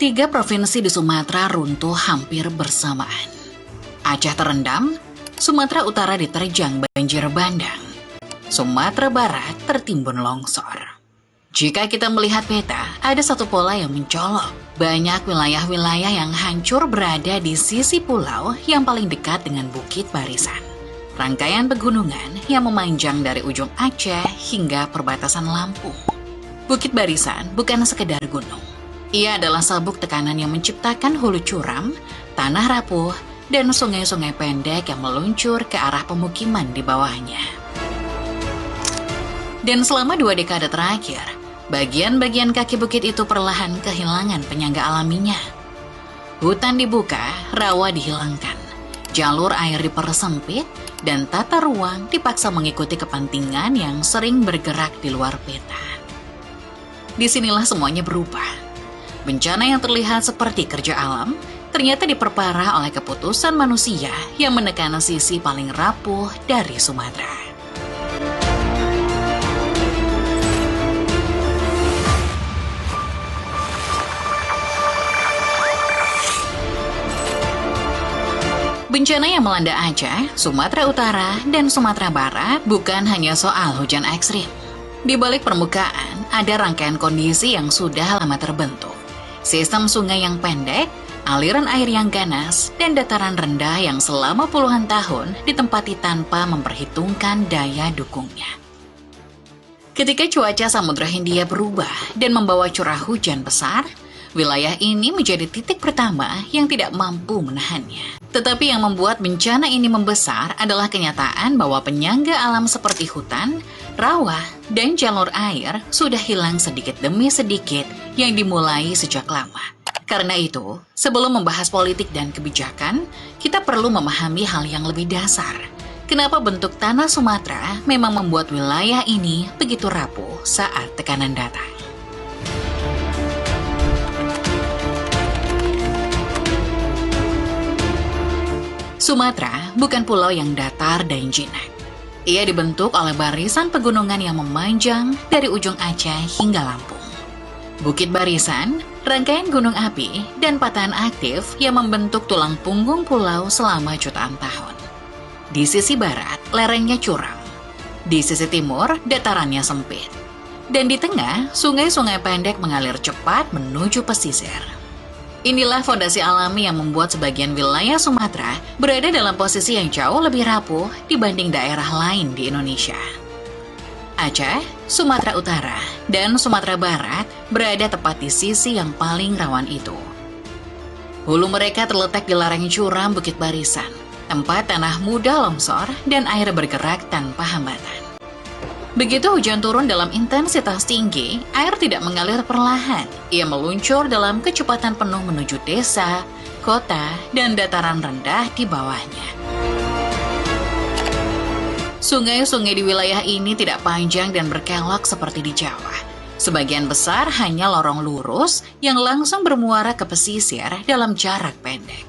Tiga provinsi di Sumatera runtuh hampir bersamaan. Aceh terendam, Sumatera Utara diterjang banjir bandang, Sumatera Barat tertimbun longsor. Jika kita melihat peta, ada satu pola yang mencolok. Banyak wilayah-wilayah yang hancur berada di sisi pulau yang paling dekat dengan Bukit Barisan. Rangkaian pegunungan yang memanjang dari ujung Aceh hingga perbatasan Lampung. Bukit Barisan bukan sekedar gunung. Ia adalah sabuk tekanan yang menciptakan hulu curam, tanah rapuh, dan sungai-sungai pendek yang meluncur ke arah pemukiman di bawahnya. Dan selama 2 dekade terakhir, bagian-bagian kaki bukit itu perlahan kehilangan penyangga alaminya. Hutan dibuka, rawa dihilangkan, jalur air dipersempit, dan tata ruang dipaksa mengikuti kepentingan yang sering bergerak di luar peta. Disinilah semuanya berubah. Bencana yang terlihat seperti kerja alam, ternyata diperparah oleh keputusan manusia yang menekan sisi paling rapuh dari Sumatera. Bencana yang melanda Aceh, Sumatera Utara, dan Sumatera Barat bukan hanya soal hujan ekstrim. Di balik permukaan, ada rangkaian kondisi yang sudah lama terbentuk. Sistem sungai yang pendek, aliran air yang ganas, dan dataran rendah yang selama puluhan tahun ditempati tanpa memperhitungkan daya dukungnya. Ketika cuaca Samudra Hindia berubah dan membawa curah hujan besar, wilayah ini menjadi titik pertama yang tidak mampu menahannya. Tetapi yang membuat bencana ini membesar adalah kenyataan bahwa penyangga alam seperti hutan, rawa, dan jalur air sudah hilang sedikit demi sedikit yang dimulai sejak lama. Karena itu, sebelum membahas politik dan kebijakan, kita perlu memahami hal yang lebih dasar. Kenapa bentuk tanah Sumatera memang membuat wilayah ini begitu rapuh saat tekanan datang. Sumatera bukan pulau yang datar dan jinak. Ia dibentuk oleh barisan pegunungan yang memanjang dari ujung Aceh hingga Lampung. Bukit Barisan, rangkaian gunung api, dan patahan aktif yang membentuk tulang punggung pulau selama jutaan tahun. Di sisi barat, lerengnya curam. Di sisi timur, datarannya sempit. Dan di tengah, sungai-sungai pendek mengalir cepat menuju pesisir. Inilah fondasi alami yang membuat sebagian wilayah Sumatera berada dalam posisi yang jauh lebih rapuh dibanding daerah lain di Indonesia. Aceh, Sumatera Utara, dan Sumatera Barat berada tepat di sisi yang paling rawan itu. Hulu mereka terletak di lereng curam Bukit Barisan, tempat tanah mudah longsor dan air bergerak tanpa hambatan. Begitu hujan turun dalam intensitas tinggi, air tidak mengalir perlahan. Ia meluncur dalam kecepatan penuh menuju desa, kota, dan dataran rendah di bawahnya. Sungai-sungai di wilayah ini tidak panjang dan berkelok seperti di Jawa. Sebagian besar hanya lorong lurus yang langsung bermuara ke pesisir dalam jarak pendek.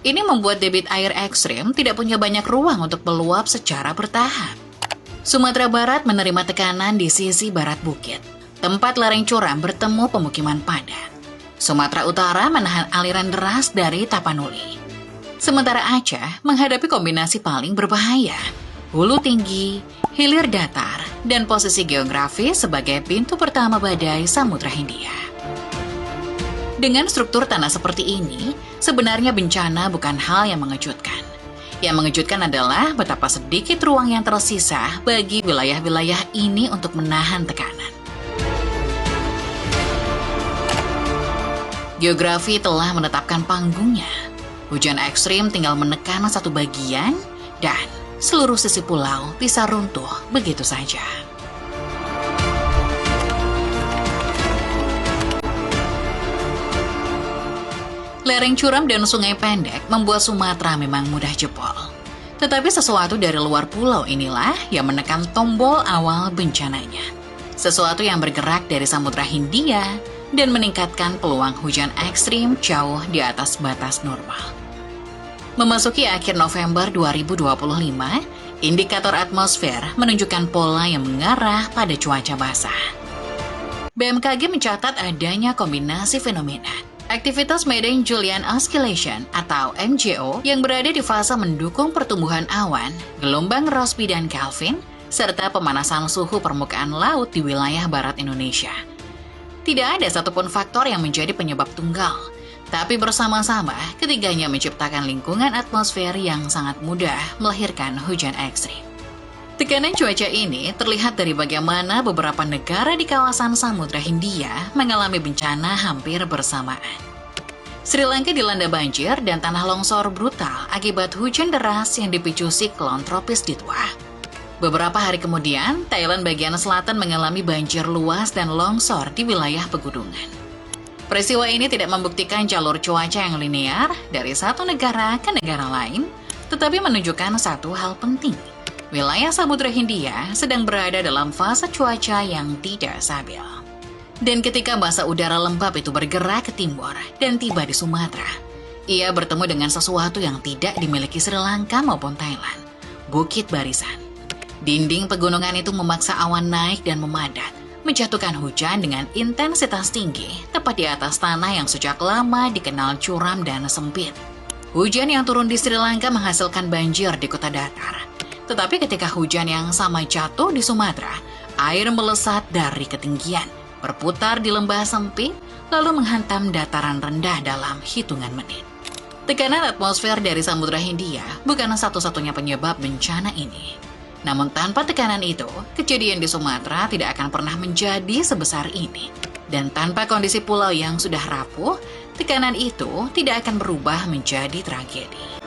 Ini membuat debit air ekstrim tidak punya banyak ruang untuk meluap secara bertahap. Sumatera Barat menerima tekanan di sisi barat bukit, tempat lereng curam bertemu pemukiman padat. Sumatera Utara menahan aliran deras dari Tapanuli. Sementara Aceh menghadapi kombinasi paling berbahaya, hulu tinggi, hilir datar, dan posisi geografis sebagai pintu pertama badai Samudra Hindia. Dengan struktur tanah seperti ini, sebenarnya bencana bukan hal yang mengejutkan. Yang mengejutkan adalah betapa sedikit ruang yang tersisa bagi wilayah-wilayah ini untuk menahan tekanan. Geografi telah menetapkan panggungnya. Hujan ekstrim tinggal menekan satu bagian dan seluruh sisi pulau bisa runtuh begitu saja. Lereng curam dan sungai pendek membuat Sumatera memang mudah jebol. Tetapi sesuatu dari luar pulau inilah yang menekan tombol awal bencananya. Sesuatu yang bergerak dari Samudra Hindia dan meningkatkan peluang hujan ekstrim jauh di atas batas normal. Memasuki akhir November 2025, indikator atmosfer menunjukkan pola yang mengarah pada cuaca basah. BMKG mencatat adanya kombinasi fenomena. Aktivitas Medan Julian Oscillation atau MJO yang berada di fase mendukung pertumbuhan awan, gelombang Rossby dan Kelvin, serta pemanasan suhu permukaan laut di wilayah barat Indonesia. Tidak ada satupun faktor yang menjadi penyebab tunggal, tapi bersama-sama ketiganya menciptakan lingkungan atmosfer yang sangat mudah melahirkan hujan ekstrim. Tekanan cuaca ini terlihat dari bagaimana beberapa negara di kawasan Samudra Hindia mengalami bencana hampir bersamaan. Sri Lanka dilanda banjir dan tanah longsor brutal akibat hujan deras yang dipicu siklon tropis Ditwa. Beberapa hari kemudian, Thailand bagian selatan mengalami banjir luas dan longsor di wilayah pegunungan. Peristiwa ini tidak membuktikan jalur cuaca yang linear dari satu negara ke negara lain, tetapi menunjukkan satu hal penting. Wilayah Samudra Hindia sedang berada dalam fase cuaca yang tidak stabil. Dan ketika massa udara lembab itu bergerak ke timur dan tiba di Sumatera, ia bertemu dengan sesuatu yang tidak dimiliki Sri Lanka maupun Thailand, Bukit Barisan. Dinding pegunungan itu memaksa awan naik dan memadat, menjatuhkan hujan dengan intensitas tinggi tepat di atas tanah yang sejak lama dikenal curam dan sempit. Hujan yang turun di Sri Lanka menghasilkan banjir di kota datar. Tetapi ketika hujan yang sama jatuh di Sumatera, air melesat dari ketinggian, berputar di lembah sempit, lalu menghantam dataran rendah dalam hitungan menit. Tekanan atmosfer dari Samudra Hindia bukan satu-satunya penyebab bencana ini. Namun tanpa tekanan itu, kejadian di Sumatera tidak akan pernah menjadi sebesar ini. Dan tanpa kondisi pulau yang sudah rapuh, tekanan itu tidak akan berubah menjadi tragedi.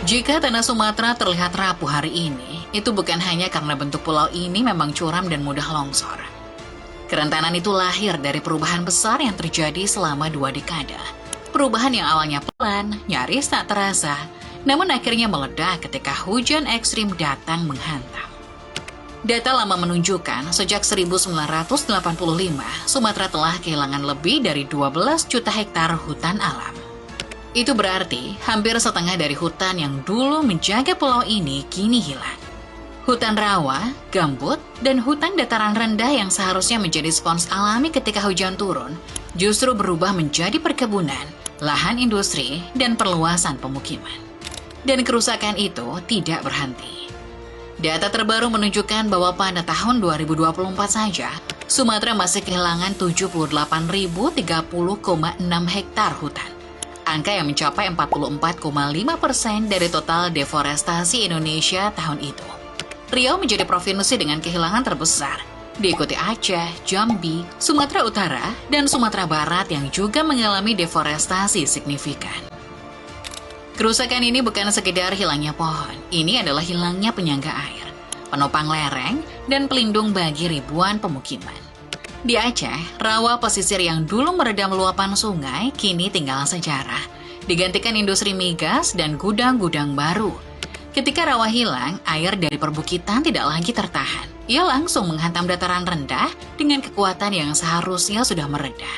Jika tanah Sumatera terlihat rapuh hari ini, itu bukan hanya karena bentuk pulau ini memang curam dan mudah longsor. Kerentanan itu lahir dari perubahan besar yang terjadi selama 2 dekade. Perubahan yang awalnya pelan, nyaris tak terasa, namun akhirnya meledak ketika hujan ekstrim datang menghantam. Data lama menunjukkan sejak 1985, Sumatera telah kehilangan lebih dari 12 juta hektar hutan alam. Itu berarti hampir setengah dari hutan yang dulu menjaga pulau ini kini hilang. Hutan rawa, gambut, dan hutan dataran rendah yang seharusnya menjadi spons alami ketika hujan turun, justru berubah menjadi perkebunan, lahan industri, dan perluasan pemukiman. Dan kerusakan itu tidak berhenti. Data terbaru menunjukkan bahwa pada tahun 2024 saja, Sumatera masih kehilangan 78.030,6 hektar hutan. Angka yang mencapai 44,5% dari total deforestasi Indonesia tahun itu. Riau menjadi provinsi dengan kehilangan terbesar, diikuti Aceh, Jambi, Sumatera Utara, dan Sumatera Barat yang juga mengalami deforestasi signifikan. Kerusakan ini bukan sekedar hilangnya pohon, ini adalah hilangnya penyangga air, penopang lereng, dan pelindung bagi ribuan pemukiman. Di Aceh, rawa pesisir yang dulu meredam luapan sungai kini tinggal sejarah, digantikan industri migas dan gudang-gudang baru. Ketika rawa hilang, air dari perbukitan tidak lagi tertahan. Ia langsung menghantam dataran rendah dengan kekuatan yang seharusnya sudah mereda.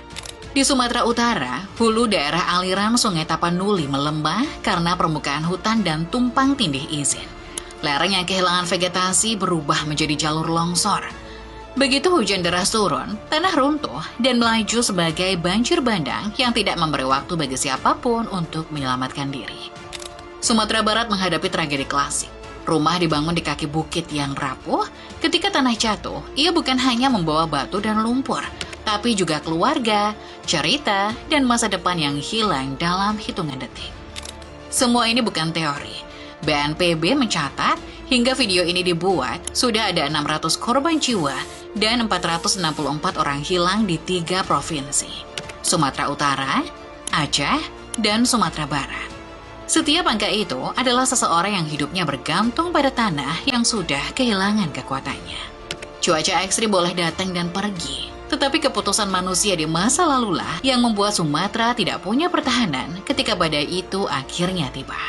Di Sumatera Utara, hulu daerah aliran Sungai Tapanuli melembah karena permukaan hutan dan tumpang tindih izin. Lereng yang kehilangan vegetasi berubah menjadi jalur longsor. Begitu hujan deras turun, tanah runtuh dan melaju sebagai banjir bandang yang tidak memberi waktu bagi siapapun untuk menyelamatkan diri. Sumatera Barat menghadapi tragedi klasik. Rumah dibangun di kaki bukit yang rapuh. Ketika tanah jatuh, ia bukan hanya membawa batu dan lumpur, tapi juga keluarga, cerita, dan masa depan yang hilang dalam hitungan detik. Semua ini bukan teori. BNPB mencatat, hingga video ini dibuat, sudah ada 600 korban jiwa dan 464 orang hilang di 3 provinsi, Sumatera Utara, Aceh, dan Sumatera Barat. Setiap angka itu adalah seseorang yang hidupnya bergantung pada tanah yang sudah kehilangan kekuatannya. Cuaca ekstrim boleh datang dan pergi, tetapi keputusan manusia di masa lalulah yang membuat Sumatera tidak punya pertahanan ketika badai itu akhirnya tiba.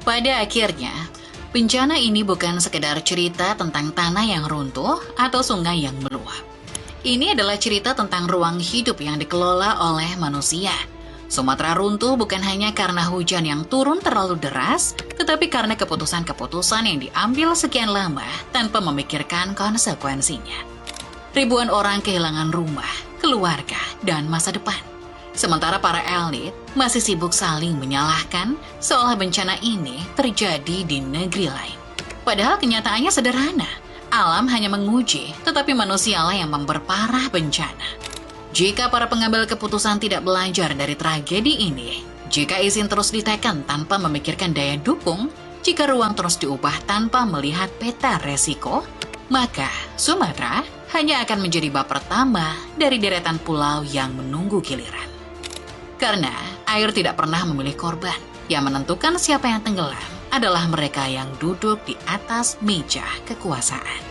Pada akhirnya, bencana ini bukan sekedar cerita tentang tanah yang runtuh atau sungai yang meluap. Ini adalah cerita tentang ruang hidup yang dikelola oleh manusia, Sumatera runtuh bukan hanya karena hujan yang turun terlalu deras, tetapi karena keputusan-keputusan yang diambil sekian lama tanpa memikirkan konsekuensinya. Ribuan orang kehilangan rumah, keluarga, dan masa depan. Sementara para elit masih sibuk saling menyalahkan seolah bencana ini terjadi di negeri lain. Padahal kenyataannya sederhana. Alam hanya menguji, tetapi manusialah yang memperparah bencana. Jika para pengambil keputusan tidak belajar dari tragedi ini, jika izin terus ditekan tanpa memikirkan daya dukung, jika ruang terus diubah tanpa melihat peta resiko, maka Sumatera hanya akan menjadi bab pertama dari deretan pulau yang menunggu giliran. Karena air tidak pernah memilih korban, yang menentukan siapa yang tenggelam adalah mereka yang duduk di atas meja kekuasaan.